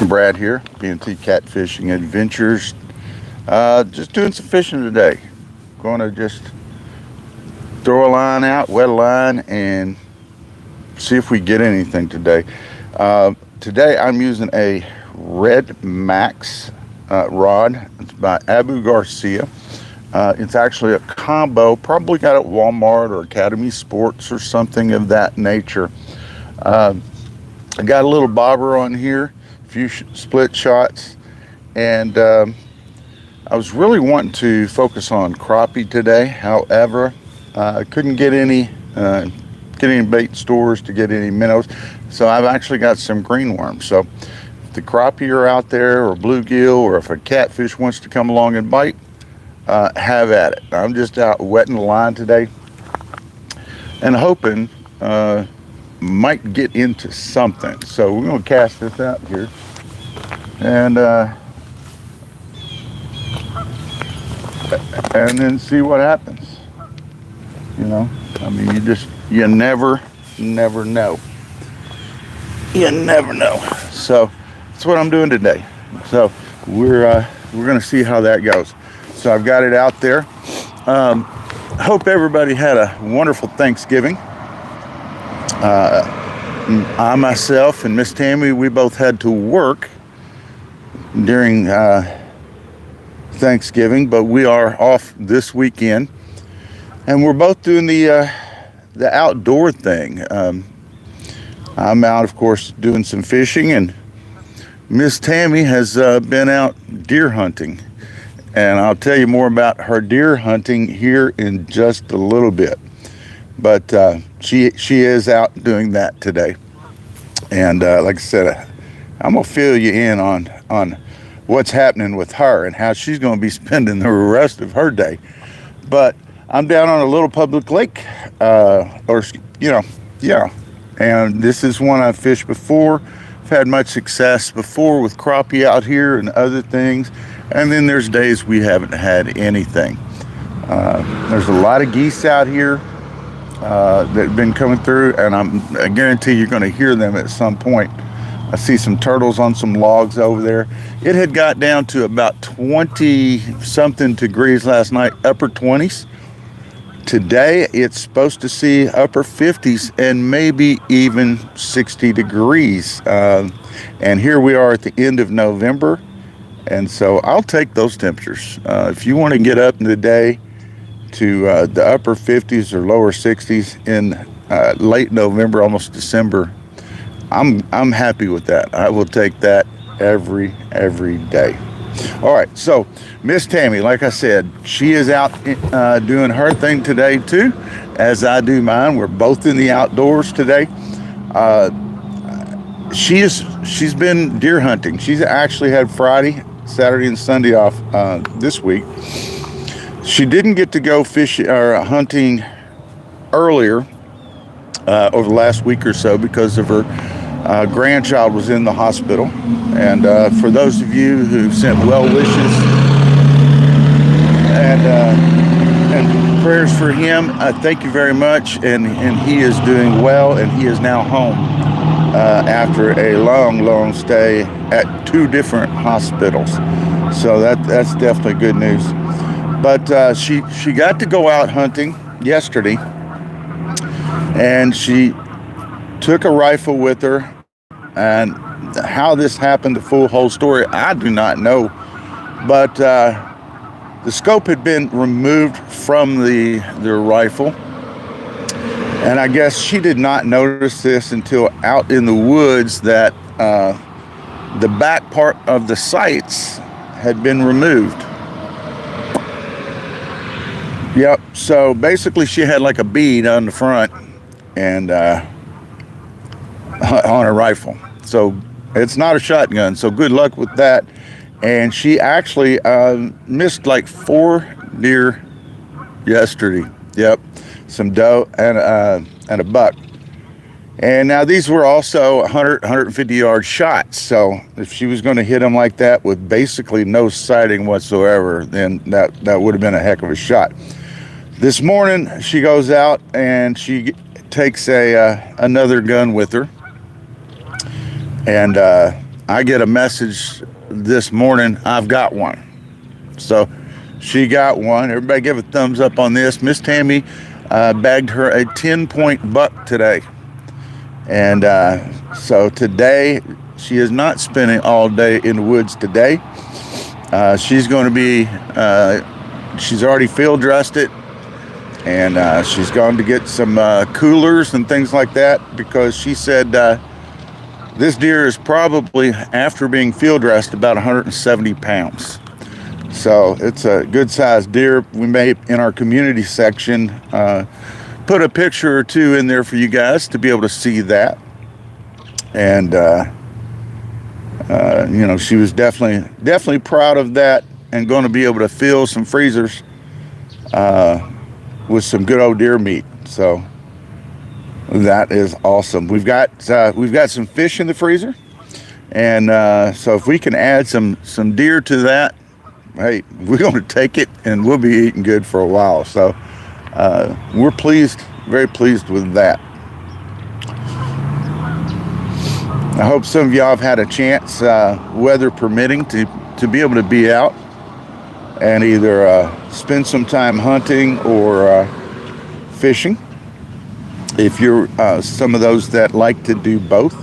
Brad here, B&T Catfishing Adventures. Just doing some fishing today. Going to just throw a line out, wet a line, and see if we get anything today. Today I'm using a Red Max rod. It's by Abu Garcia. It's actually a combo, probably got at Walmart or Academy Sports or something of that nature. I got a little bobber on here, a few split shots, and I was really wanting to focus on crappie today. However, I couldn't get any bait stores to get any minnows, so I've actually got some green worms. So if the crappie are out there, or bluegill, or if a catfish wants to come along and bite, have at it. I'm just out wetting the line today and hoping might get into something. So we're going to cast this out here and then see what happens. You know, I mean, you never know. You never know. So that's what I'm doing today. So we're going to see how that goes. So I've got it out there. Hope everybody had a wonderful Thanksgiving. I myself and Miss Tammy, we both had to work during Thanksgiving, but we are off this weekend, and we're both doing the outdoor thing. I'm out, of course, doing some fishing, and Miss Tammy has been out deer hunting. And I'll tell you more about her deer hunting here in just a little bit. But she is out doing that today. And like I said, I'm going to fill you in on what's happening with her and how she's going to be spending the rest of her day. But I'm down on a little public lake, and this is one I've fished before. I've had much success before with crappie out here and other things. And then there's days we haven't had anything. There's a lot of geese out here that have been coming through, and I guarantee you're going to hear them at some point. I see some turtles on some logs over there. It had got down to about 20-something degrees last night, upper 20s. Today, it's supposed to see upper 50s and maybe even 60 degrees. And here we are at the end of November. And so I'll take those temperatures. If you want to get up in the day to the upper 50s or lower 60s in late November, almost December, I'm happy with that. I will take that every day. All right, so Miss Tammy, like I said, she is out doing her thing today too, as I do mine. We're both in the outdoors today. She's been deer hunting. She's actually had Friday, Saturday, and Sunday off this week. She didn't get to go fishing or hunting earlier over the last week or so because of her grandchild was in the hospital. And for those of you who sent well wishes and prayers for him, thank you very much. And he is doing well, and he is now home after a long stay at 2 different hospitals. So that's definitely good news. But she got to go out hunting yesterday, and she took a rifle with her. And how this happened, the whole story, I do not know. But the scope had been removed from the rifle. And I guess she did not notice this until out in the woods that the back part of the sights had been removed. Yep, so basically she had like a bead on the front and on a rifle. So it's not a shotgun, so good luck with that. And she actually missed like 4 deer yesterday. Yep, some doe and a buck. And now these were also 150 yard shots. So if she was going to hit them like that with basically no sighting whatsoever, then that would have been a heck of a shot. This morning she goes out and she takes another gun with her, and I get a message this morning, I've got one. So she got one. Everybody give a thumbs up on this. Miss Tammy bagged her a 10-point buck today. And so today, she is not spending all day in the woods today. She's going to be, she's already field dressed it. And she's going to get some coolers and things like that, because she said this deer is probably, after being field dressed, about 170 pounds. So it's a good sized deer. We may, in our community section, put a picture or two in there for you guys to be able to see that. And you know, she was definitely proud of that, and going to be able to fill some freezers with some good old deer meat. So that is awesome. We've got some fish in the freezer, and so if we can add some deer to that, hey, we're going to take it, and we'll be eating good for a while. So we're pleased, very pleased with that. I hope some of y'all have had a chance, weather permitting, to be able to be out and either spend some time hunting or fishing. If you're some of those that like to do both,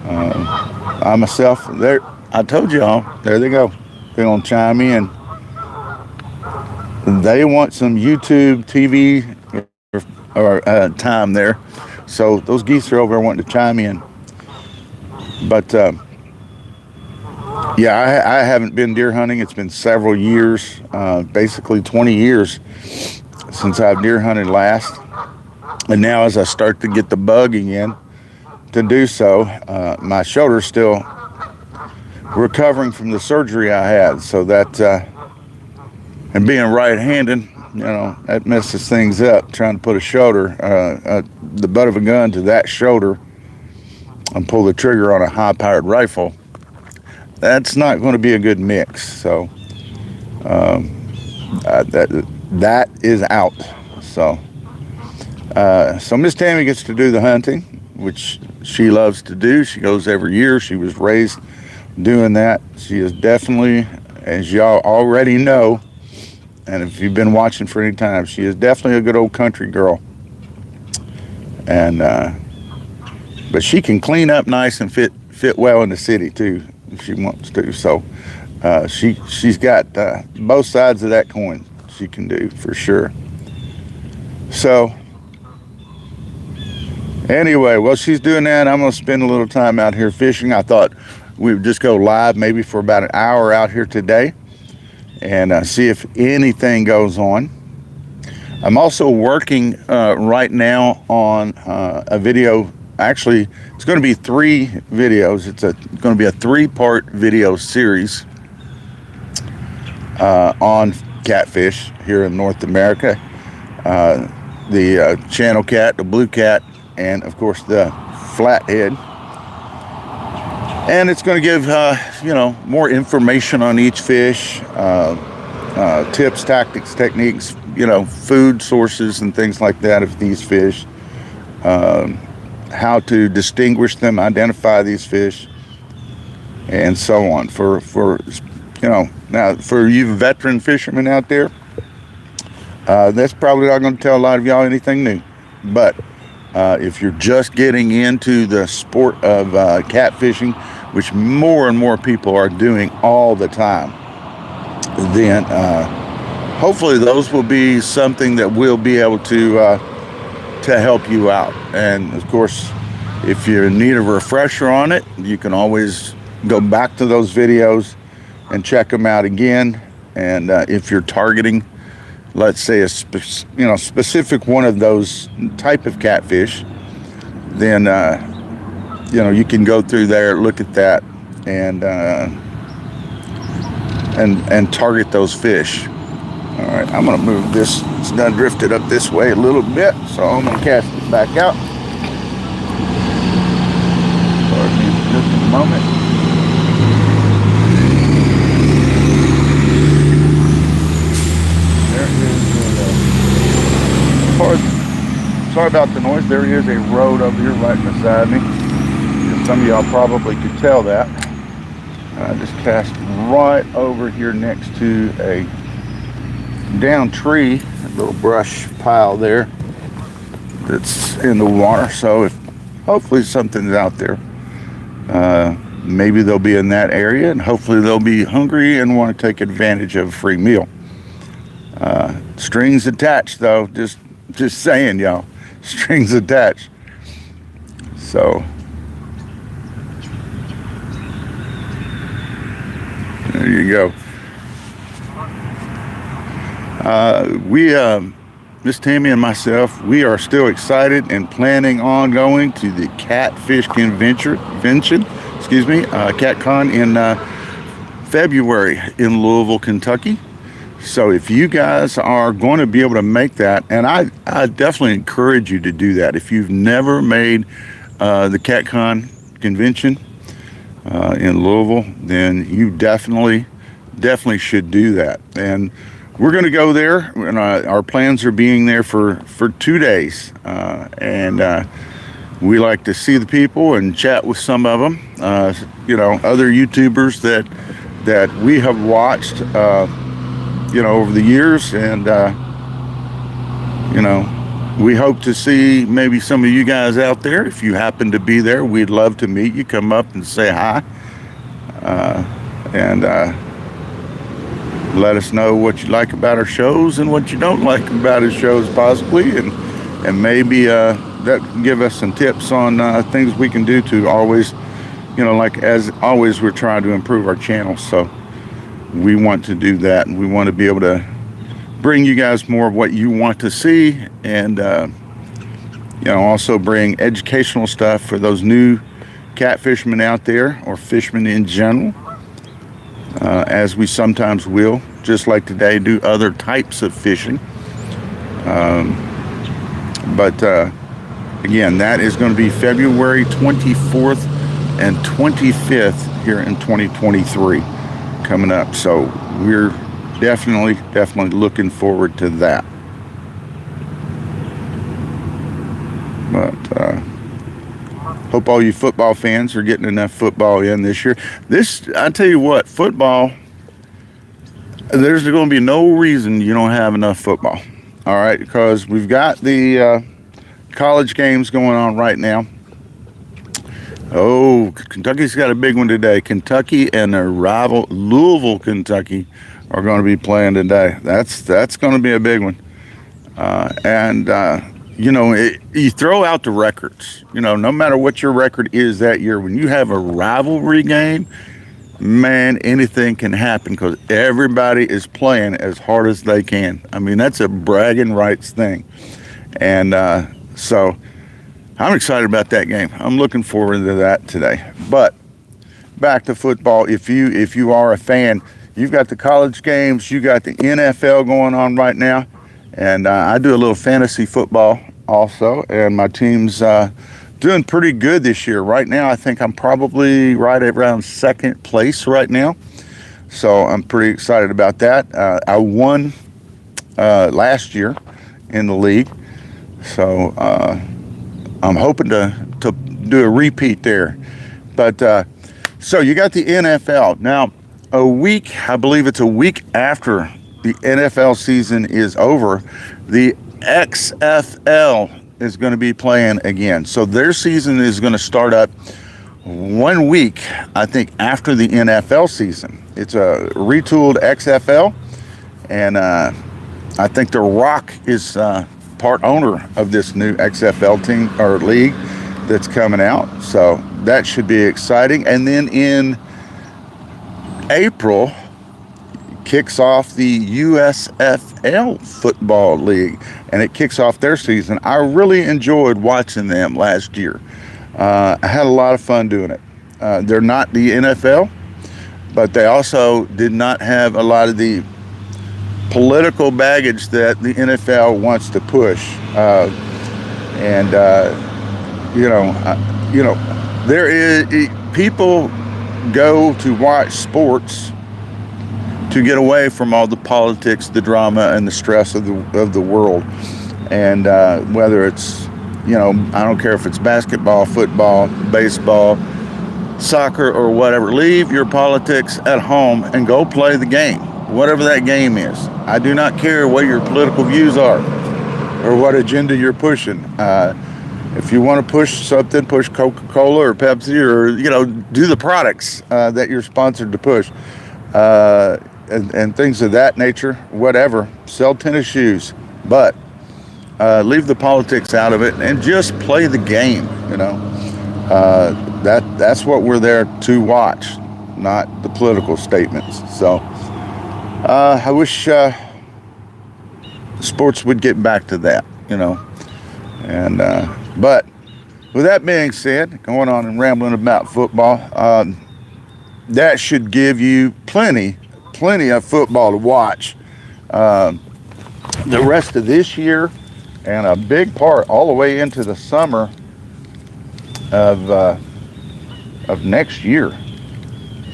I myself, I told y'all, there they go. They're gonna chime in. They want some YouTube TV or time there. So those geese are over there wanting to chime in. But yeah, I haven't been deer hunting. It's been several years, basically 20 years since I've deer hunted last. And now as I start to get the bug again to do so, my shoulder's still recovering from the surgery I had. So that, and being right-handed, you know, that messes things up, trying to put a shoulder, the butt of a gun to that shoulder and pull the trigger on a high-powered rifle. That's not going to be a good mix. So that is out. So so Miss Tammy gets to do the hunting, which she loves to do. She goes every year. She was raised doing that. She is definitely, as y'all already know, and if you've been watching for any time, she is definitely a good old country girl. And but she can clean up nice and fit well in the city too, if she wants to. So she's got both sides of that coin. She can do for sure. So anyway, while she's doing that, I'm gonna spend a little time out here fishing. I thought we would just go live maybe for about an hour out here today and see if anything goes on. I'm also working right now on a video. Actually, it's going to be 3 videos. It's going to be a 3-part video series on catfish here in North America. The channel cat, the blue cat, and of course the flathead. And it's going to give you know, more information on each fish, tips, tactics, techniques, you know, food sources and things like that of these fish. How to distinguish them, identify these fish, and so on. For you know, now for you veteran fishermen out there, that's probably not going to tell a lot of y'all anything new. But if you're just getting into the sport of catfishing, which more and more people are doing all the time, then hopefully those will be something that we'll be able to help you out. And of course, if you need a refresher on it, you can always go back to those videos and check them out again. And if you're targeting, let's say, a specific one of those type of catfish, then you know, you can go through there, look at that, and target those fish. All right, I'm gonna move this. It's done drifted up this way a little bit, so I'm gonna cast it back out. Pardon me just a moment. There is sorry about the noise. There is a road over here right beside me. Just Some of y'all probably could tell that. I just cast right over here next to a down tree, a little brush pile there that's in the water. So if hopefully something's out there. Maybe they'll be in that area, and hopefully they'll be hungry and want to take advantage of a free meal. Strings attached, though. Just saying, y'all. Strings attached. So there you go. Miss Tammy and myself, we are still excited and planning on going to the Catfish Convention, CatCon in February in Louisville, Kentucky. So if you guys are going to be able to make that, and I definitely encourage you to do that. If you've never made the CatCon convention in Louisville, then you definitely should do that. And we're going to go there, and our plans are being there for 2 days. And we like to see the people and chat with some of them, other YouTubers that we have watched, over the years. And, we hope to see maybe some of you guys out there. If you happen to be there, we'd love to meet you. Come up and say hi. And let us know what you like about our shows and what you don't like about our shows, possibly, and maybe that can give us some tips on things we can do to always, like as always, we're trying to improve our channel. So we want to do that, and we want to be able to bring you guys more of what you want to see, and also bring educational stuff for those new catfishermen out there, or fishermen in general. As we sometimes will, just like today, do other types of fishing. But again, that is going to be February 24th and 25th here in 2023 coming up. So we're definitely looking forward to that. But hope all you football fans are getting enough football in this year. I tell you what, football, there's going to be no reason you don't have enough football. All right, because we've got the college games going on right now. Oh, Kentucky's got a big one today. Kentucky and their rival Louisville, Kentucky, are going to be playing today. That's going to be a big one. You throw out the records. No matter what your record is that year, when you have a rivalry game, man, anything can happen because everybody is playing as hard as they can. I mean, that's a bragging rights thing. And so I'm excited about that game. I'm looking forward to that today. But back to football. If you are a fan, you've got the college games, you got the NFL going on right now. And I do a little fantasy football also, and my team's doing pretty good this year. Right now, I think I'm probably right around second place right now. So I'm pretty excited about that. I won last year in the league. So I'm hoping to do a repeat there. But so you got the NFL. Now, I believe it's a week after the NFL season is over, the XFL is going to be playing again. So their season is going to start up 1 week, I think, after the NFL season. It's a retooled XFL, and I think The Rock is part owner of this new XFL team or league that's coming out. So that should be exciting. And then in April, kicks off the USFL Football League, and it kicks off their season. I really enjoyed watching them last year. I had a lot of fun doing it. They're not the NFL, but they also did not have a lot of the political baggage that the NFL wants to push. There is people go to watch sports to get away from all the politics, the drama, and the stress of the world. And whether it's, I don't care if it's basketball, football, baseball, soccer or whatever. Leave your politics at home and go play the game, whatever that game is. I do not care what your political views are or what agenda you're pushing. If you want to push something, push Coca-Cola or Pepsi, or do the products that you're sponsored to push, and things of that nature. Whatever, sell tennis shoes, but leave the politics out of it and just play the game. That's what we're there to watch, not the political statements. So I wish sports would get back to that, and but with that being said, going on and rambling about football, that should give you plenty of football to watch the rest of this year, and a big part all the way into the summer of next year.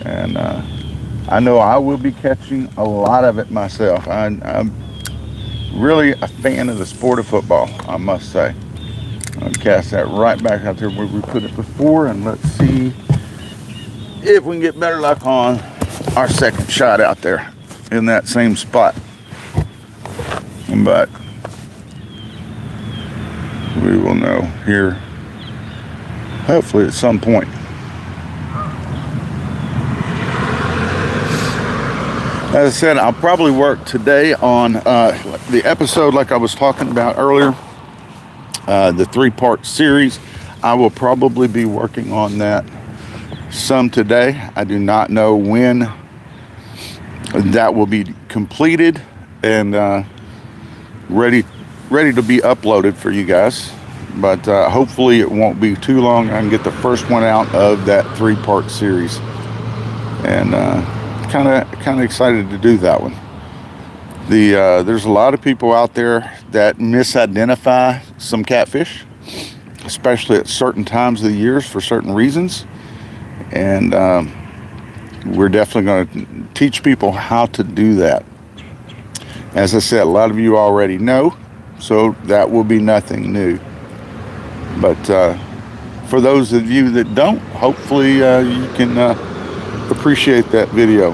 And I know I will be catching a lot of it myself. I'm really a fan of the sport of football, I must say. I'll cast that right back out there where we put it before, and let's see if we can get better luck on our second shot out there in that same spot. But we will know here hopefully at some point. As I said, I'll probably work today on the episode like I was talking about earlier, the 3-part series. I will probably be working on that some today. I do not know when that will be completed and ready to be uploaded for you guys. But hopefully it won't be too long. I can get the first one out of that 3-part series, and kind of excited to do that one. There's a lot of people out there that misidentify some catfish, especially at certain times of the years for certain reasons, and we're definitely going to teach people how to do that. As I said, a lot of you already know, so that will be nothing new. But for those of you that don't, hopefully you can appreciate that video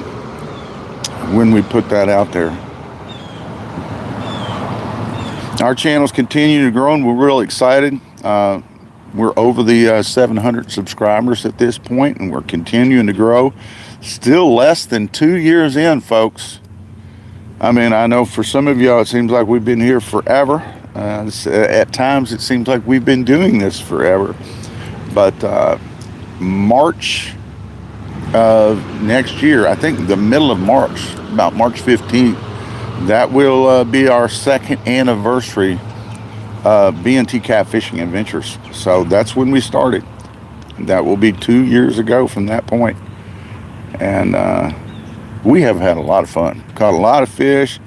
when we put that out there. Our channels continue to grow, and we're really excited. We're over the 700 subscribers at this point, and we're continuing to grow. Still less than 2 years in, folks. I mean, I know for some of y'all it seems like we've been here forever. At times it seems like we've been doing this forever. But March of next year, I think the middle of March, about March 15th, that will be our second anniversary of B&T Catfishing Adventures. So that's when we started. That will be 2 years ago from that point. And we have had a lot of fun. Caught a lot of fish,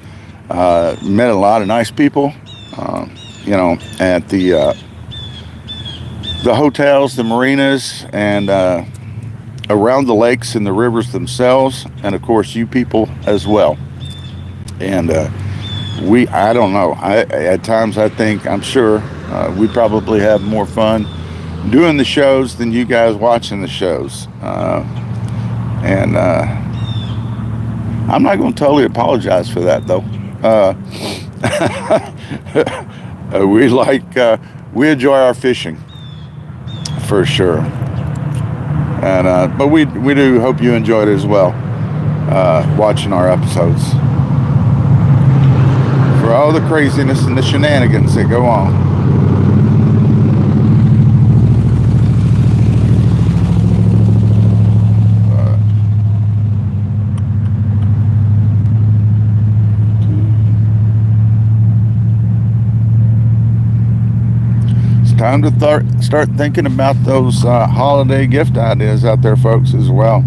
met a lot of nice people, at the hotels, the marinas, and around the lakes and the rivers themselves, and of course you people as well. And I don't know, at times I'm sure we probably have more fun doing the shows than you guys watching the shows. And I'm not going to totally apologize for that, though. We enjoy our fishing for sure. And but we do hope you enjoy it as well, watching our episodes. For all the craziness and the shenanigans that go on. Time to start thinking about those holiday gift ideas out there, folks, as well.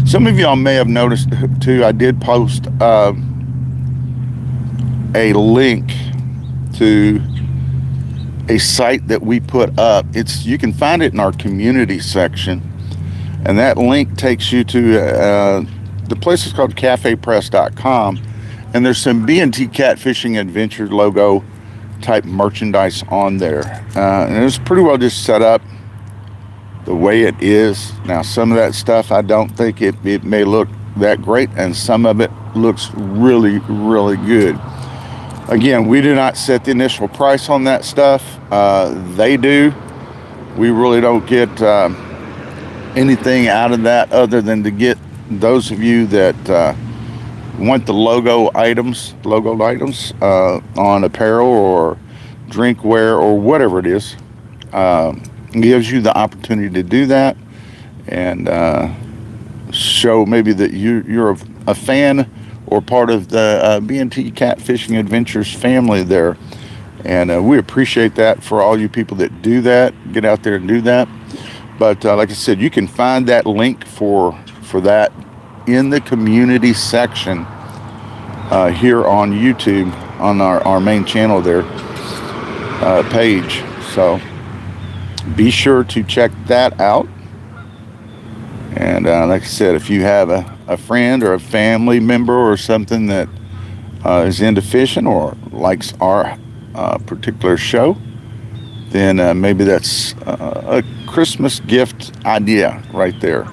Some of y'all may have noticed too, I did post a link to a site that we put up. You can find it in our community section, and that link takes you to the place is called cafepress.com, and there's some B&T Catfishing Adventure logo type merchandise on there, and it's pretty well just set up the way it is. Now, some of that stuff, I don't think it may look that great, and some of it looks really, really good. Again, we do not set the initial price on that stuff. They do. We really don't get anything out of that other than to get those of you that want the logoed items on apparel or drinkware or whatever it is. Gives you the opportunity to do that and show maybe that you're a fan or part of the B&T Catfishing Adventures family there. And we appreciate that for all you people that do that, get out there and do that. But like I said, you can find that link for that in the community section here on YouTube on our main channel there page. So be sure to check that out. And like I said, if you have a friend or a family member or something that is into fishing or likes our particular show, then maybe that's a Christmas gift idea right there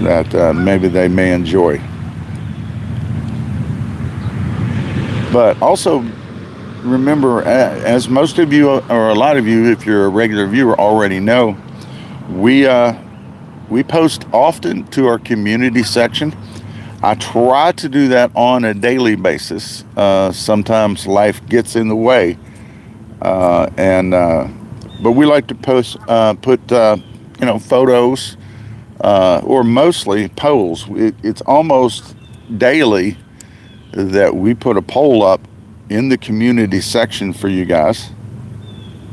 that maybe they may enjoy. But also remember, as most of you, or a lot of you, if you're a regular viewer, already know, we post often to our community section. I try to do that on a daily basis. Sometimes life gets in the way, but we like to put photos or mostly polls. It's almost daily that we put a poll up in the community section for you guys.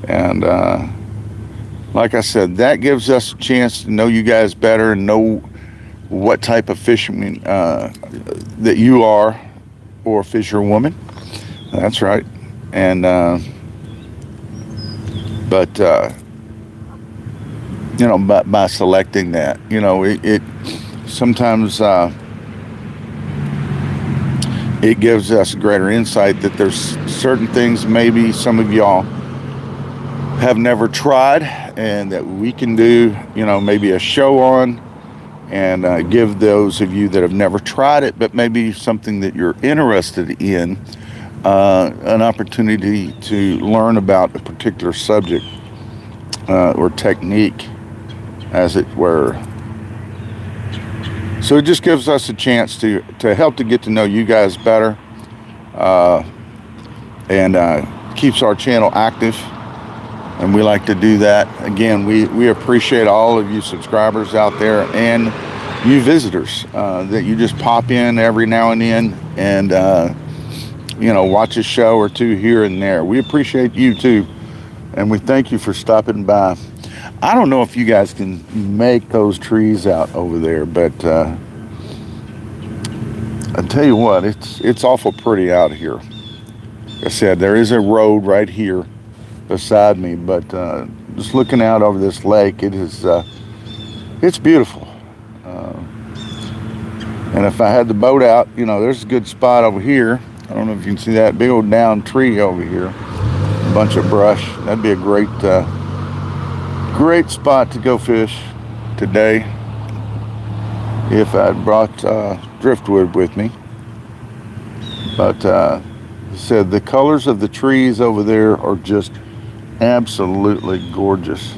And like I said, that gives us a chance to know you guys better and know what type of fisherman that you are, or fisherwoman. That's right. And but by selecting that, it sometimes it gives us greater insight that there's certain things maybe some of y'all have never tried and that we can do, maybe a show on, and give those of you that have never tried it, but maybe something that you're interested in, an opportunity to learn about a particular subject or technique, as it were. So it just gives us a chance to help to get to know you guys better, and keeps our channel active. And we like to do that. Again, we appreciate all of you subscribers out there and you visitors that you just pop in every now and then and watch a show or two here and there. We appreciate you too, and we thank you for stopping by. I don't know if you guys can make those trees out over there, but I tell you what, it's awful pretty out here. Like I said, there is a road right here beside me, but just looking out over this lake, it's beautiful. And if I had the boat out, there's a good spot over here. I don't know if you can see that big old down tree over here, a bunch of brush. That'd be a great spot to go fish today if I'd brought driftwood with me. But said the colors of the trees over there are just absolutely gorgeous.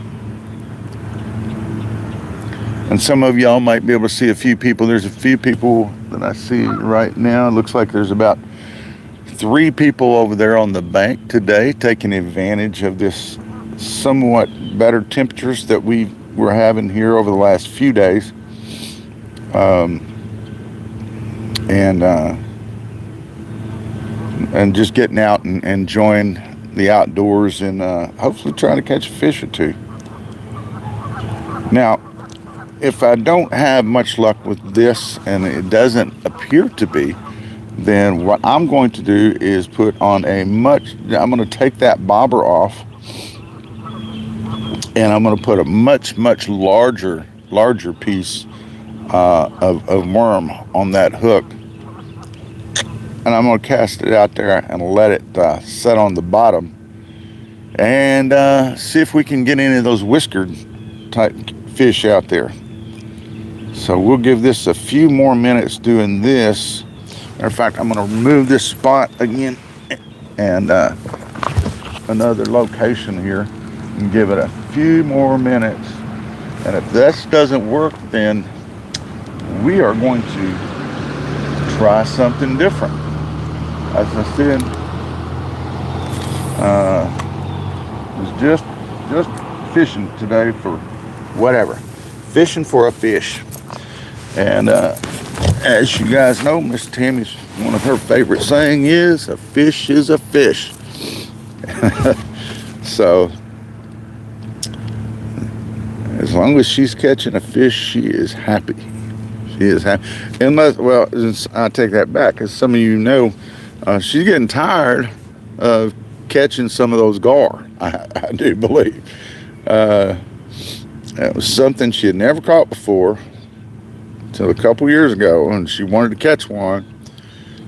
And some of y'all might be able to see a few people. There's a few people that I see right now. It looks like there's about 3 people over there on the bank today taking advantage of this somewhat better temperatures that we were having here over the last few days. And just getting out and enjoying the outdoors and hopefully trying to catch a fish or two. Now, if I don't have much luck with this and it doesn't appear to be, then what I'm going to do is put on I'm going to take that bobber off, and I'm going to put a much larger piece of worm on that hook, and I'm going to cast it out there and let it set on the bottom, and see if we can get any of those whiskered type fish out there. So we'll give this a few more minutes doing this. Matter of fact, I'm going to remove this spot again and another location here and give it a few more minutes. And if this doesn't work, then we are going to try something different. As I said, was just fishing today for whatever, fishing for a fish. And as you guys know, Miss Tammy's, one of her favorite saying is, a fish is a fish. So as long as she's catching a fish, she is happy. She is happy. Unless, well, I take that back. As some of you know, she's getting tired of catching some of those gar. I do believe. That was something she had never caught before until a couple years ago, and she wanted to catch one,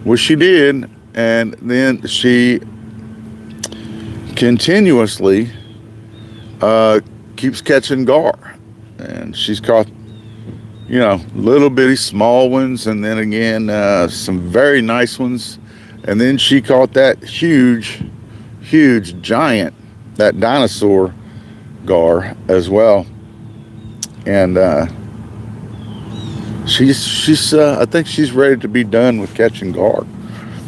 which she did, and then she continuously keeps catching gar, and she's caught, you know, little bitty small ones, and then again some very nice ones, and then she caught that huge giant, that dinosaur gar as well. And she's I think she's ready to be done with catching gar.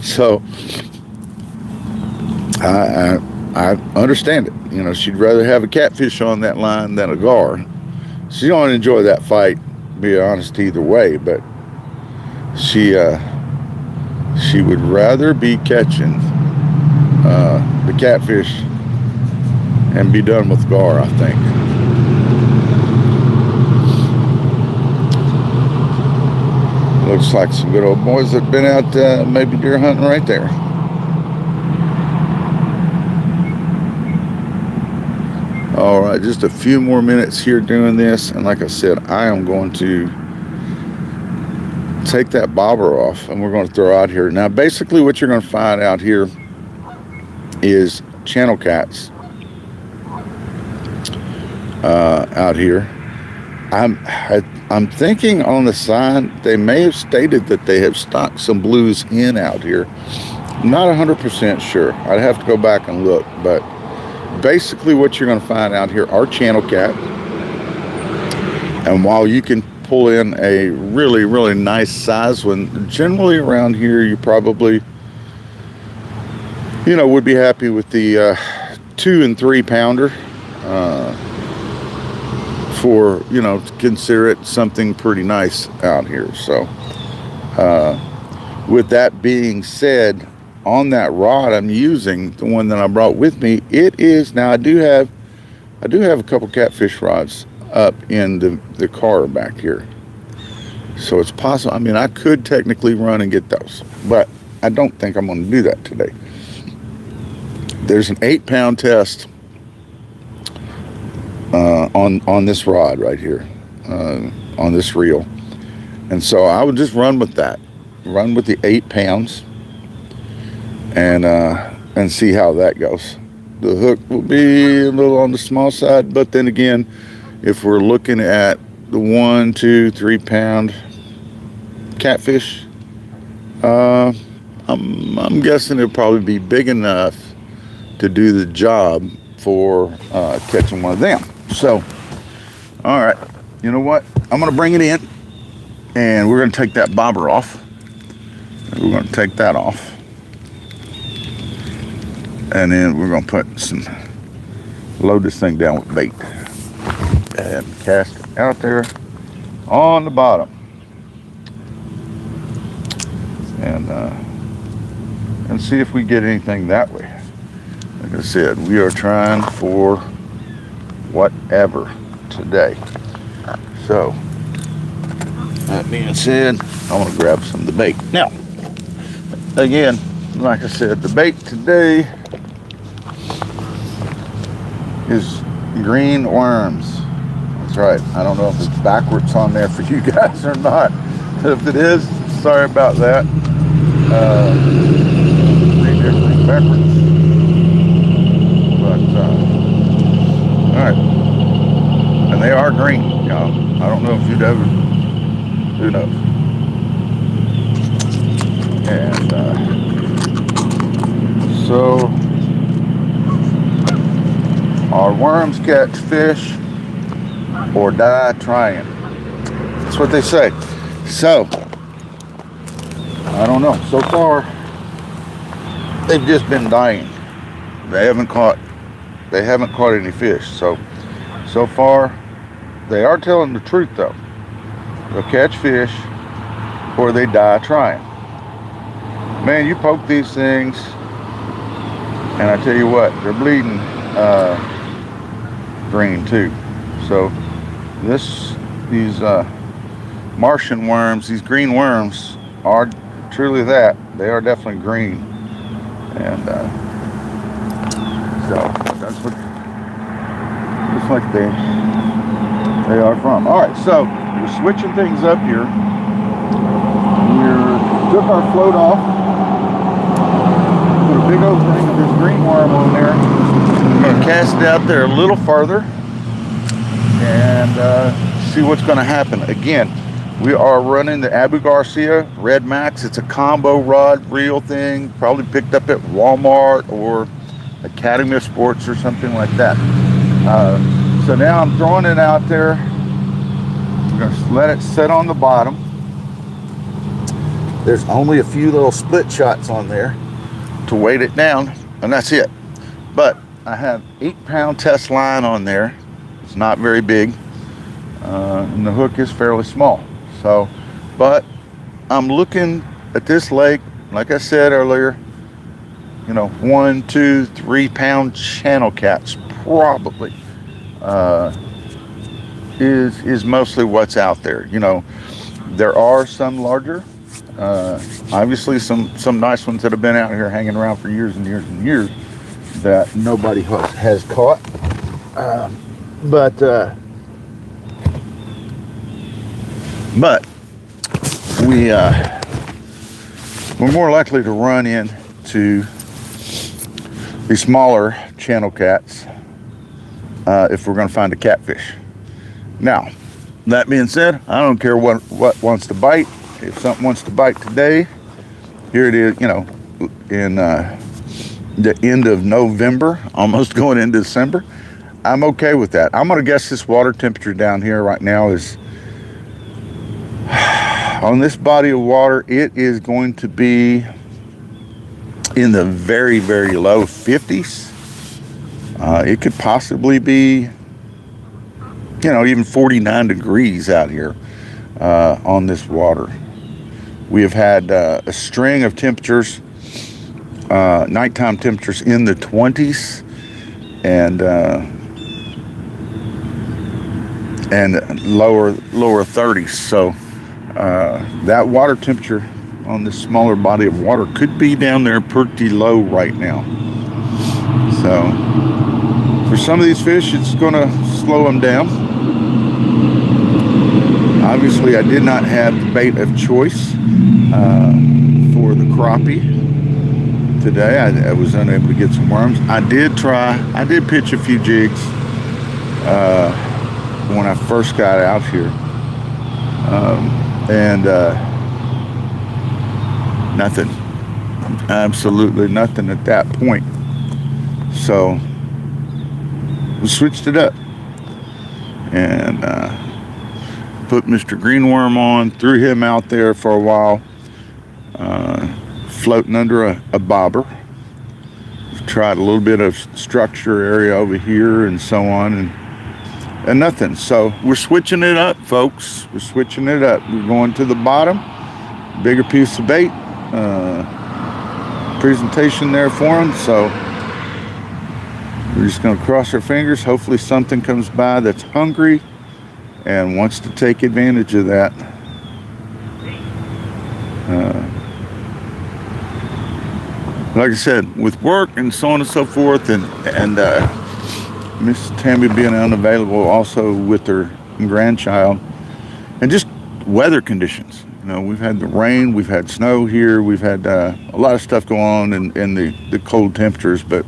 So I understand it. You know, she'd rather have a catfish on that line than a gar. She don't enjoy that fight, to be honest, either way, but she would rather be catching the catfish and be done with gar, I think. Looks like some good old boys that have been out maybe deer hunting right there. All right, just a few more minutes here doing this, and like I said, I am going to take that bobber off, and we're going to throw out here. Now, basically what you're going to find out here is channel cats out here. I'm thinking on the sign they may have stated that they have stocked some blues in out here. I'm not 100% sure. I'd have to go back and look, but basically what you're going to find out here are channel cat. And while you can pull in a really nice size one, generally around here you probably, you know, would be happy with the 2 and 3 pounder for, you know, to consider it something pretty nice out here. So with that being said, on that rod I'm using, the one that I brought with me, it is, now I do have a couple catfish rods up in the car back here, so it's possible, I mean, I could technically run and get those, but I don't think I'm going to do that today. There's an 8-pound test on this rod right here, on this reel, and so I would just run with that, run with the 8 pounds, and see how that goes. The hook will be a little on the small side, but then again, if we're looking at the 1, 2, 3 pound catfish, I'm guessing it'll probably be big enough to do the job for catching one of them. So, all right, you know what? I'm gonna bring it in, and we're gonna take that bobber off. We're gonna take that off, and then we're gonna load this thing down with bait and cast it out there on the bottom, and see if we get anything that way. Like I said, we are trying for whatever today. So that being said, I want to grab some of the bait. Now, again, like I said, the bait today is green worms. That's right. I don't know if it's backwards on there for you guys or not. If it is, sorry about that. Everything backwards. But all right. And they are green, y'all. I don't know if you'd ever, who knows. And so our worms catch fish or die trying. That's what they say. So I don't know. So far, they've just been dying. They haven't caught any fish. So far, they are telling the truth though. They'll catch fish or they die trying. Man, you poke these things, and I tell you what, they're bleeding green too. So these Martian worms, these green worms, are truly that. They are definitely green, and so that's what looks like they are from. All right, so we're switching things up here. We took our float off, put a big old thing of this green worm on there. I'm going to cast it out there a little further and see what's going to happen. Again, we are running the Abu Garcia Red Max. It's a combo rod reel thing, probably picked up at Walmart or Academy of Sports or something like that. So now I'm throwing it out there. I'm going to let it sit on the bottom. There's only a few little split shots on there to weight it down, and that's it. But I have 8-pound test line on there. It's not very big, and the hook is fairly small. So, but I'm looking at this lake, like I said earlier, 1, 2, 3-pound channel cats probably is mostly what's out there. There are some larger, obviously some nice ones that have been out here hanging around for years and years and years that nobody has caught. But we're more likely to run into the smaller channel cats if we're going to find a catfish. Now, that being said, I don't care what wants to bite. If something wants to bite today, here it is, in the end of November, almost going into December. I'm okay with that. I'm going to guess this water temperature down here right now is, on this body of water, it is going to be in the very, very low 50s. It could possibly be, even 49 degrees out here on this water. We have had a string of temperatures, nighttime temperatures in the 20s, and lower 30s. So that water temperature on this smaller body of water could be down there pretty low right now. So for some of these fish, it's going to slow them down. Obviously, I did not have the bait of choice for the crappie today. I was unable to get some worms. I did pitch a few jigs when I first got out here. And nothing. Absolutely nothing at that point. So we switched it up and put Mr. Greenworm on, threw him out there for a while, floating under a bobber. Tried a little bit of structure area over here and so on, and nothing. So we're switching it up, folks. We're switching it up. We're going to the bottom, bigger piece of bait, presentation there for him. So we're just going to cross our fingers. Hopefully something comes by that's hungry and wants to take advantage of that. Like I said, with work and so on and so forth, and Miss Tammy being unavailable also with her grandchild, and just weather conditions. We've had the rain, we've had snow here, we've had a lot of stuff go on in the cold temperatures, but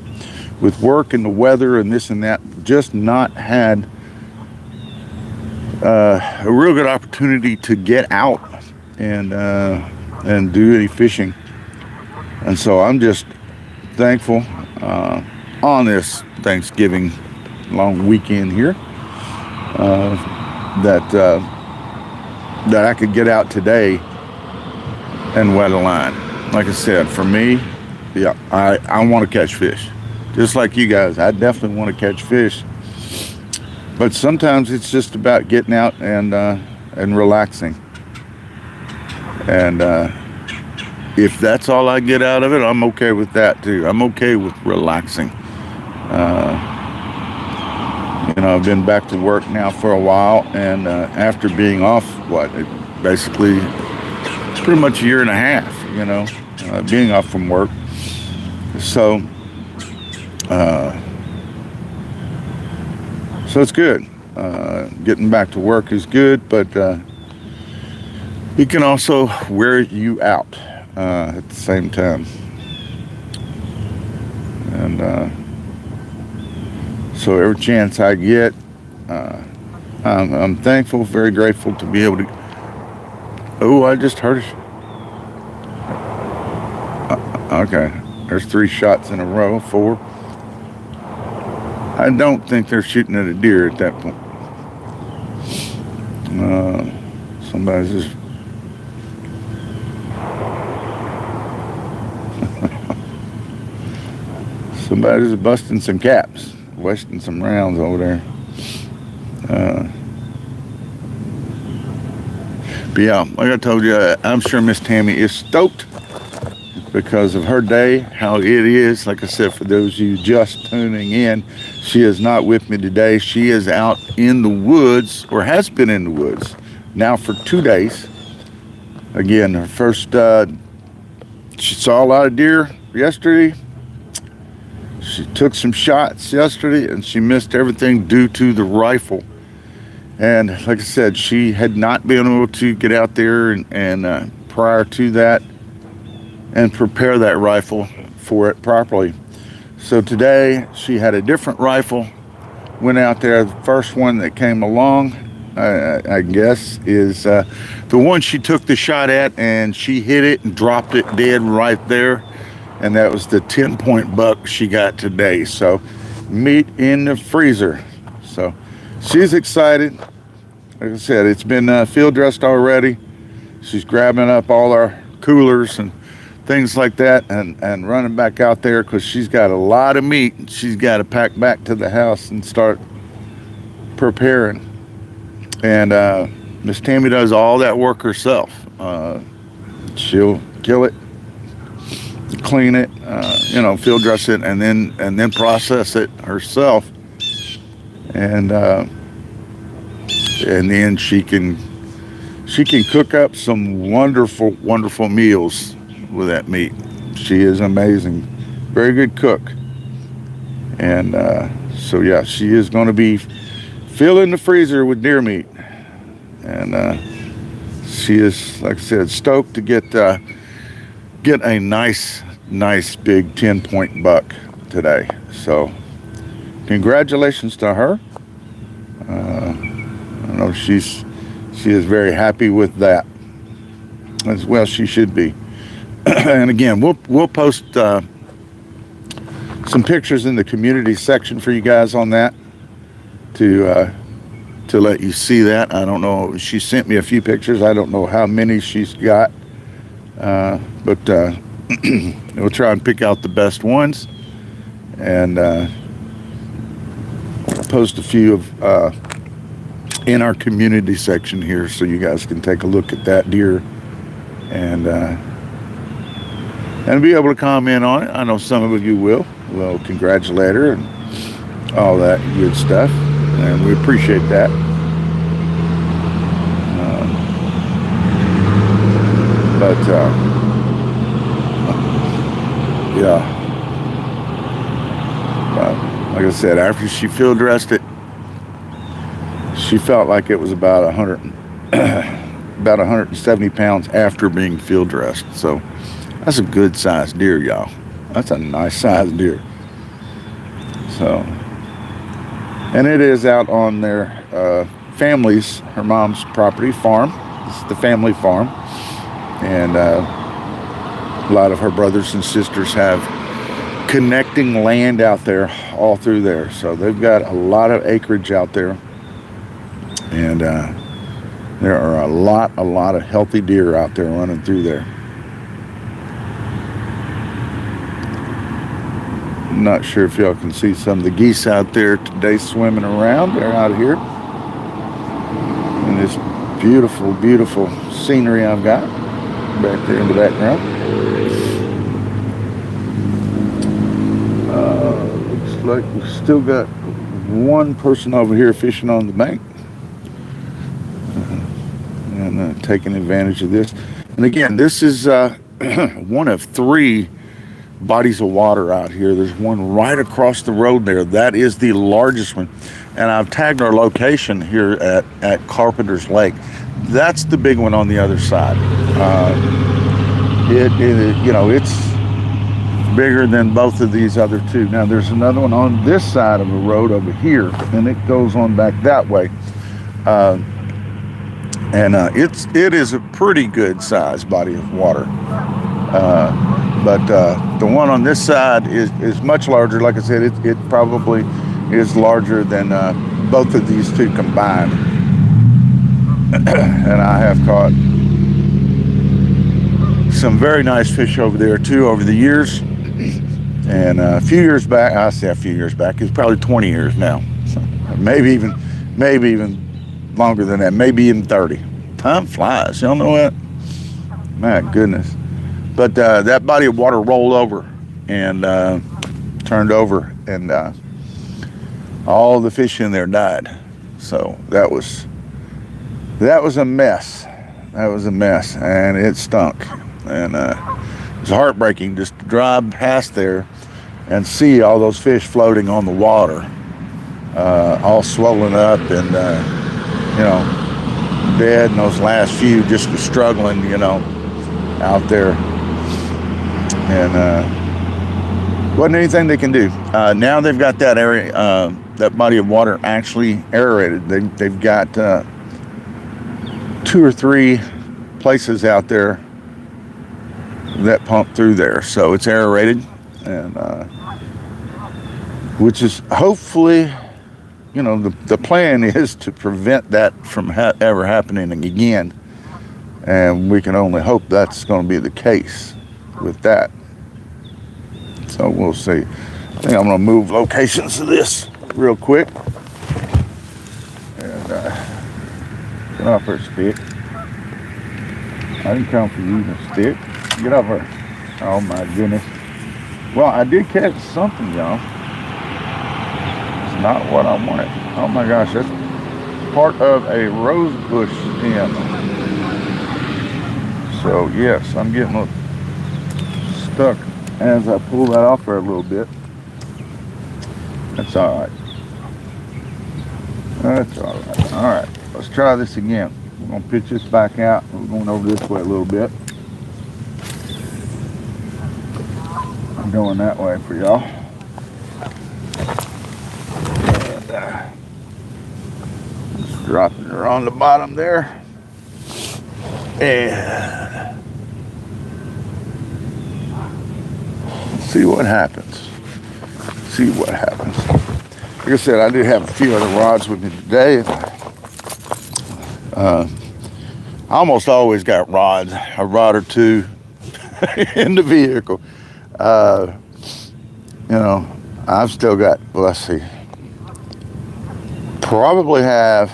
with work and the weather and this and that, just not had a real good opportunity to get out and do any fishing. And so I'm just thankful on this Thanksgiving long weekend here that I could get out today and wet a line. Like I said, for me, yeah, I want to catch fish. Just like you guys, I definitely want to catch fish. But sometimes it's just about getting out and relaxing. And if that's all I get out of it, I'm okay with that too. I'm okay with relaxing. I've been back to work now for a while, and after being off, basically pretty much a year and a half, being off from work. So it's good. Getting back to work is good, but it can also wear you out at the same time. And so every chance I get, I'm thankful, very grateful to be able to. Oh, I just heard it. Okay, there's 3 shots in a row, 4. I don't think they're shooting at a deer at that point. Somebody's just somebody's busting some caps, wasting some rounds over there. But yeah, like I told you, I'm sure Miss Tammy is stoked because of her day, how it is. Like I said, for those of you just tuning in, she is not with me today. She is out in the woods, or has been in the woods now for 2 days. Again, her first, she saw a lot of deer yesterday. She took some shots yesterday and she missed everything due to the rifle. And like I said, she had not been able to get out there and prior to that and prepare that rifle for it properly. So today she had a different rifle, went out there. The first one that came along, I guess, is the one she took the shot at, and she hit it and dropped it dead right there. And that was the 10-point buck she got today. So meat in the freezer. So she's excited. Like I said, it's been field dressed already. She's grabbing up all our coolers and things like that and running back out there because she's got a lot of meat she's got to pack back to the house and start preparing. And Miss Tammy does all that work herself. She'll kill it, clean it, field dress it, and then process it herself. And then she can cook up some wonderful, wonderful meals with that meat. She is amazing, very good cook. And so yeah, she is going to be filling the freezer with deer meat. And she is, like I said, stoked to get a nice big 10-point buck today. So congratulations to her. I know she is very happy with that, as well she should be. And again, we'll post some pictures in the community section for you guys on that to let you see that. I don't know, she sent me a few pictures. I don't know how many she's got, but we'll try and pick out the best ones and post a few of in our community section here, so you guys can take a look at that deer and be able to comment on it. I know some of you will congratulate her and all that good stuff, and we appreciate that. Yeah, like I said, after she field dressed it, she felt like it was about 170 pounds after being field dressed. So that's a good sized deer, y'all. That's a nice sized deer. So, and it is out on their family's, her mom's property farm. It's the family farm, and a lot of her brothers and sisters have connecting land out there, all through there. So they've got a lot of acreage out there, and there are a lot of healthy deer out there running through there. I'm not sure if y'all can see some of the geese out there today swimming around. They're out here in this beautiful, beautiful scenery I've got back there in the background. Looks like we've still got one person over here fishing on the bank and taking advantage of this. And again, this is one of 3 bodies of water out here. There's one right across the road there. That is the largest one. And I've tagged our location here at Carpenter's Lake. That's the big one on the other side. It's bigger than both of these other 2. Now there's another one on this side of the road over here, and it goes on back that way. It is a pretty good sized body of water. But the one on this side is much larger. Like I said, it probably is larger than both of these 2 combined. And I have caught some very nice fish over there too over the years. And a few years back, I say a few years back, it's probably 20 years now. So maybe even longer than that, maybe even 30. Time flies, y'all know what? My goodness. But that body of water rolled over and turned over, and all the fish in there died. So that was a mess. That was a mess, and it stunk. And it was heartbreaking just to drive past there and see all those fish floating on the water, all swollen up and dead, and those last few just struggling, out there. And wasn't anything they can do. Now they've got that area, that body of water actually aerated. They've got 2 or 3 places out there that pump through there, so it's aerated, and which is hopefully, the plan is to prevent that from ever happening again, and we can only hope that's going to be the case with that. So we'll see. I think I'm going to move locations of this real quick. And get off her stick. I didn't come for using a stick. Get off her. Oh my goodness. Well, I did catch something, y'all. It's not what I wanted. Oh my gosh, that's part of a rose bush stem. So yes, I'm getting stuck as I pull that off there a little bit. That's all right. That's all right. All right, let's try this again. We're gonna pitch this back out. We're going over this way a little bit. I'm going that way for y'all. And just dropping her on the bottom there. And see what happens. See what happens. Like I said, I do have a few other rods with me today. I almost always got rods, a rod or 2 in the vehicle. I've still got, let's see, probably have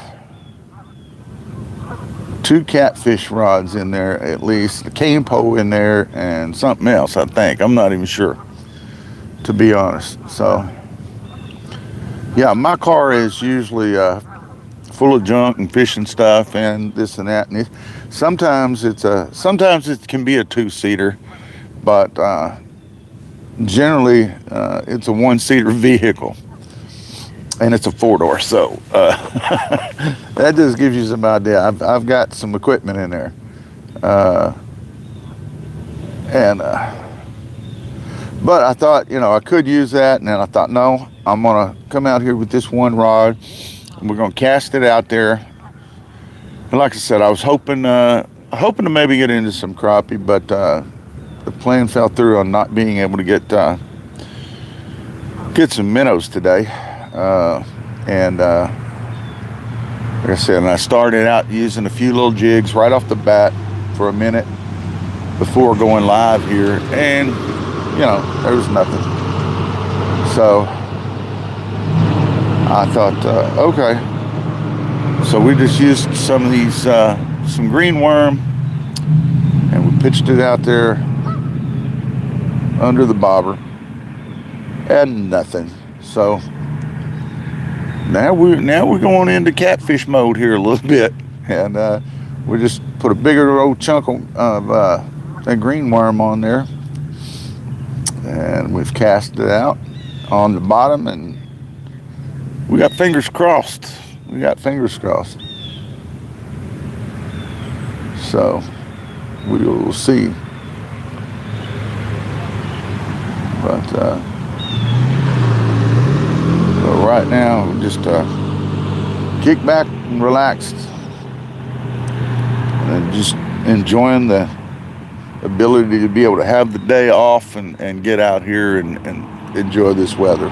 2 catfish rods in there, at least, a cane pole in there, and something else, I think. I'm not even sure, to be honest. So, yeah, my car is usually full of junk and fishing stuff and this and that. And sometimes it can be a 2-seater, but generally it's a 1-seater vehicle, and it's a 4-door. So that just gives you some idea. I've got some equipment in there, but I thought, I could use that, and then I thought, no, I'm gonna come out here with this one rod, and we're gonna cast it out there And like I said, I was hoping to maybe get into some crappie, but the plan fell through on not being able to get some minnows today. And like I said, and I started out using a few little jigs right off the bat for a minute before going live here, and there was nothing. So I thought, okay. So we just used some of these, some green worm, and we pitched it out there under the bobber, and nothing. So now we're going into catfish mode here a little bit, and we just put a bigger old chunk of that green worm on there, and we've cast it out on the bottom, and we got fingers crossed. So we will see. But right now, just kick back and relaxed, and just enjoying the ability to be able to have the day off and get out here and enjoy this weather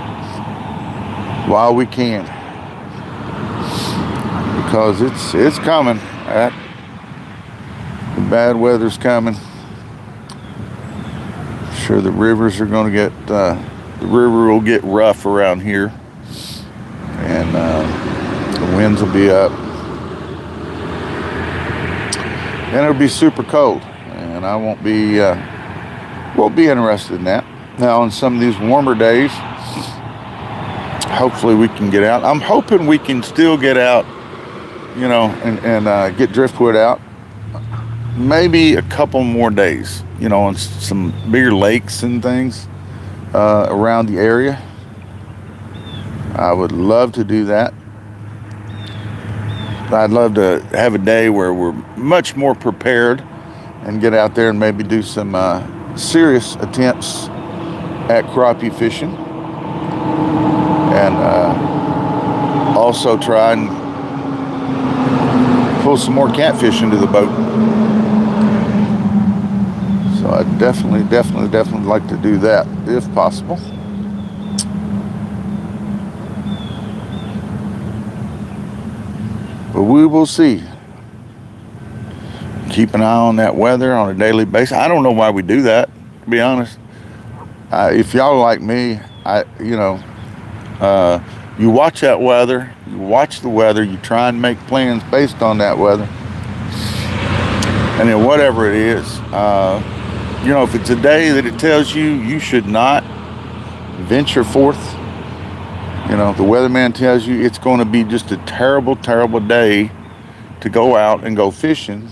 while we can, because it's coming. The bad weather's coming. I'm sure the rivers are going to get the river will get rough around here, and the winds will be up, and it'll be super cold, and I won't be interested in that. Now, on some of these warmer days, hopefully we can get out. I'm hoping we can still get out, and get driftwood out. Maybe a couple more days, on some bigger lakes and things around the area. I would love to do that. I'd love to have a day where we're much more prepared and get out there and maybe do some serious attempts at crappie fishing, and also try and pull some more catfish into the boat. So I definitely like to do that if possible. But we will see. Keep an eye on that weather on a daily basis. I don't know why we do that, to be honest. If y'all like me, you watch that weather, you watch the weather, you try and make plans based on that weather. And then whatever it is, if it's a day that it tells you should not venture forth, the weatherman tells you it's going to be just a terrible, terrible day to go out and go fishing.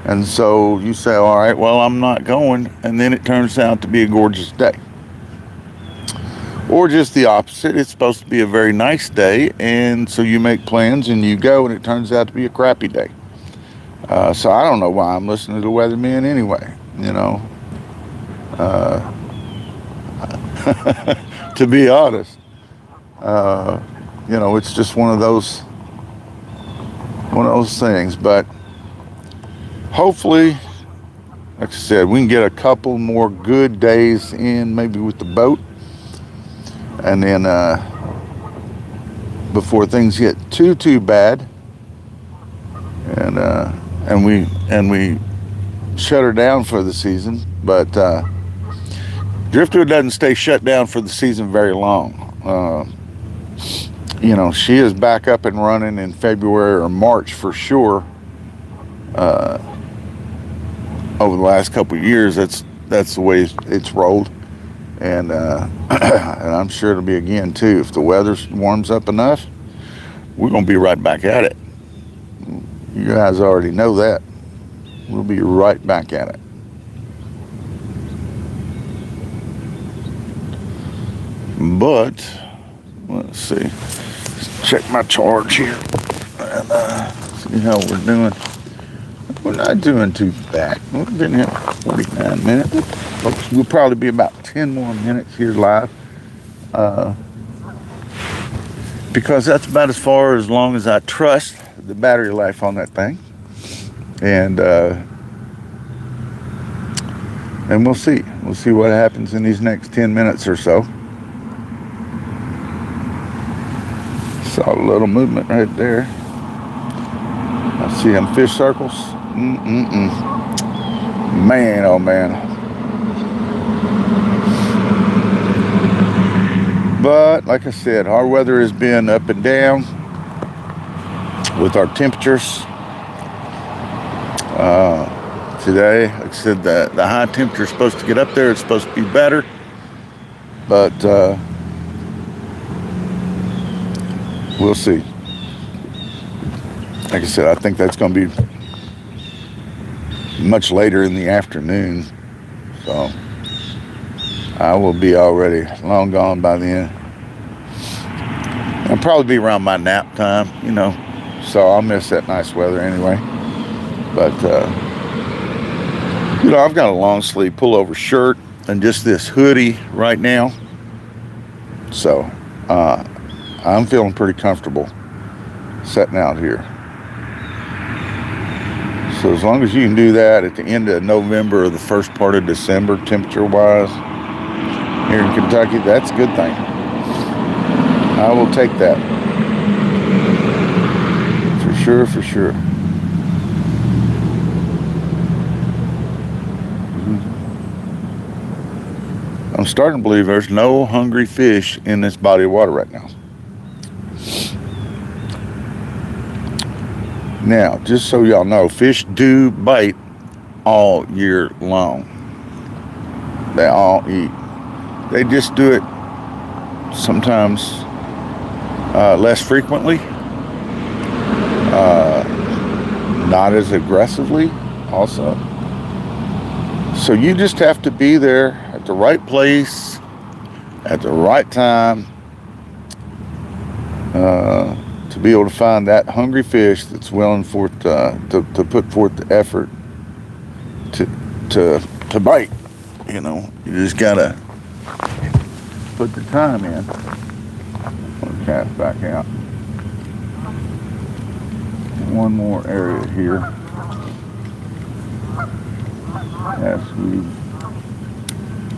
And so you say, all right, well, I'm not going. And then it turns out to be a gorgeous day. Or just the opposite. It's supposed to be a very nice day. And so you make plans and you go, and it turns out to be a crappy day. So I don't know why I'm listening to the weatherman anyway, to be honest. It's just one of those things. But hopefully, like I said, we can get a couple more good days in, maybe with the boat, and then before things get too bad, and we shut her down for the season. But driftwood doesn't stay shut down for the season very long. She is back up and running in February or March for sure. Over the last couple of years, that's the way it's rolled, and and I'm sure it'll be again too. If the weather warms up enough, we're gonna be right back at it. You guys already know that. We'll be right back at it. But let's see. Let's check my charge here and see how we're doing. We're not doing too bad. We've been here for 49 minutes. Folks, we'll probably be about 10 more minutes here live. Because that's about as far as long as I trust the battery life on that thing, and we'll see. We'll see what happens in these next 10 minutes or so. Saw a little movement right there. I see them fish circles. Man, oh man. But like I said, our weather has been up and down with our temperatures. Today, like I said, the high temperature is supposed to get up there. It's supposed to be better. But we'll see. Like I said, I think that's going to be much later in the afternoon. So I will be already long gone by then. I'll probably be around my nap time, you know. So I'll miss that nice weather anyway. But, you know, I've got a long sleeve pullover shirt and just this hoodie right now. So I'm feeling pretty comfortable sitting out here. So as long as you can do that at the end of November or the first part of December, temperature-wise, here in Kentucky, that's a good thing. I will take that. For sure, for sure. I'm starting to believe there's no hungry fish in this body of water right now. Now, just so y'all know, fish do bite all year long. They all eat. They just do it sometimes less frequently, not as aggressively also. So you just have to be there at the right place at the right time to be able to find that hungry fish that's willing for it to put forth the effort to bite. You know, you just gotta put the time in. Put the cast back out. One more area here as we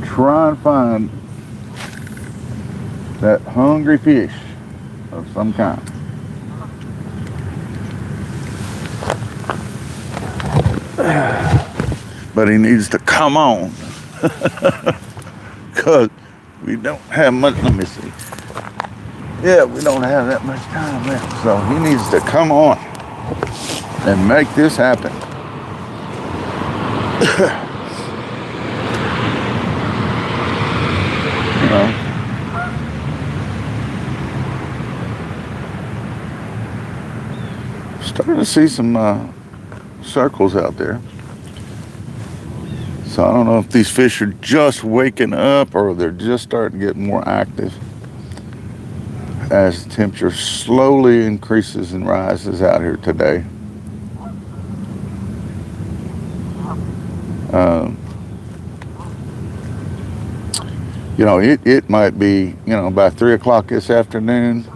try and find that hungry fish of some kind. But he needs to come on. Because we don't have much. Let me see. Yeah, we don't have that much time left. So he needs to come on and make this happen. You know. Starting to see some circles out there. So I don't know if these fish are just waking up or they're just starting to get more active as the temperature slowly increases and rises out here today. You know, it might be, you know, by 3 o'clock this afternoon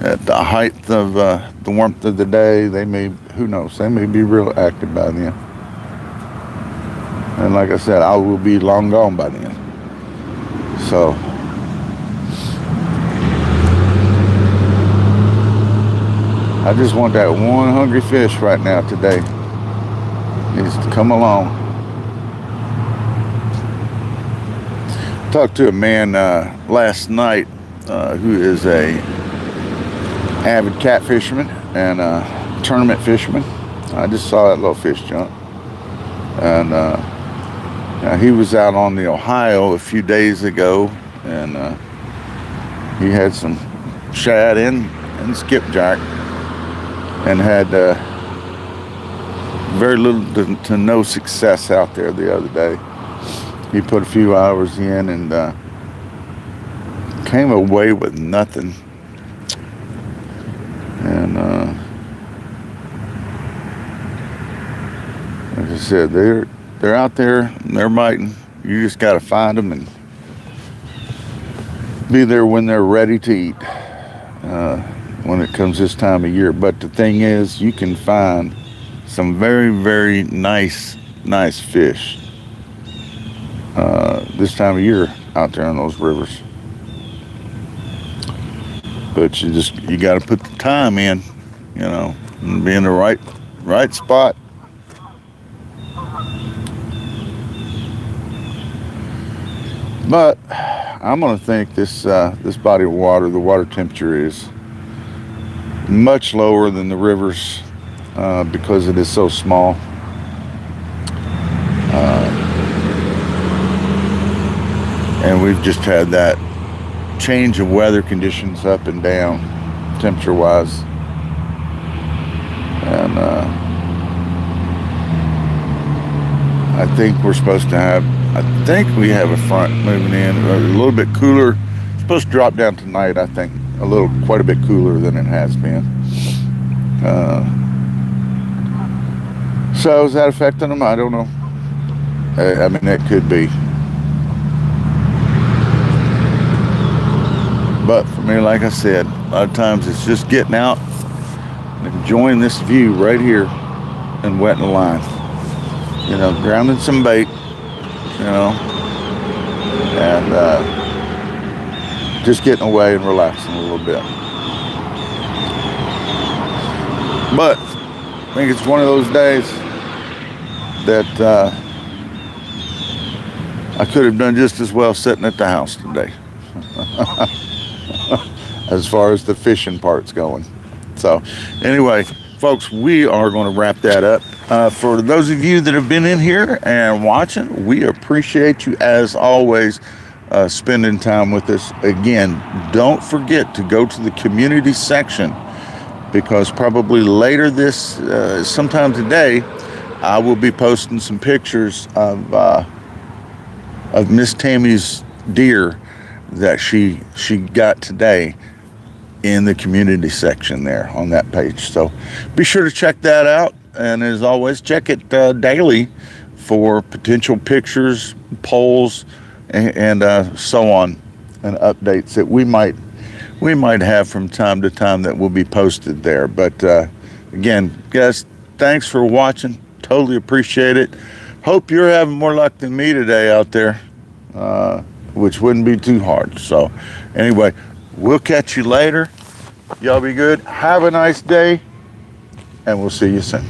at the height of the warmth of the day. They may, who knows, they may be real active by then. And like I said, I will be long gone by then. So I just want that one hungry fish right now today. Needs to come along. Talked to a man last night who is a avid cat fisherman and tournament fisherman. I just saw that little fish jump. And he was out on the Ohio a few days ago, and he had some shad and skipjack, and had very little to no success out there the other day. He put a few hours in and came away with nothing. And like I said, they're out there and they're biting. You just got to find them and be there when they're ready to eat. when it comes this time of year. But the thing is, you can find some very, very nice fish this time of year out there in those rivers. But you got to put the time in, and be in the right spot. But I'm gonna think this body of water, the water temperature is much lower than the rivers because it is so small. And we've just had that change of weather conditions up and down, temperature-wise. And I think we're supposed to have, I think we have a front moving in, a little bit cooler. It's supposed to drop down tonight, I think, quite a bit cooler than it has been. So is that affecting them? I don't know. I mean, it could be. But for me, like I said, a lot of times it's just getting out and enjoying this view right here and wetting the line. Grounding some bait, and just getting away and relaxing a little bit. But I think it's one of those days that I could have done just as well sitting at the house today. As far as the fishing part's going. So anyway, folks, we are going to wrap that up. For those of you that have been in here and watching, we appreciate you as always spending time with us. Again, don't forget to go to the community section, because probably later this sometime today I will be posting some pictures of Miss Tammy's deer that she got today in the community section there on that page. So be sure to check that out, and as always, check it daily for potential pictures, polls, and so on, and updates that we might have from time to time that will be posted there. But again, guys, thanks for watching. Totally appreciate it. Hope you're having more luck than me today out there, which wouldn't be too hard. So anyway, we'll catch you later. Y'all be good. Have a nice day, and we'll see you soon.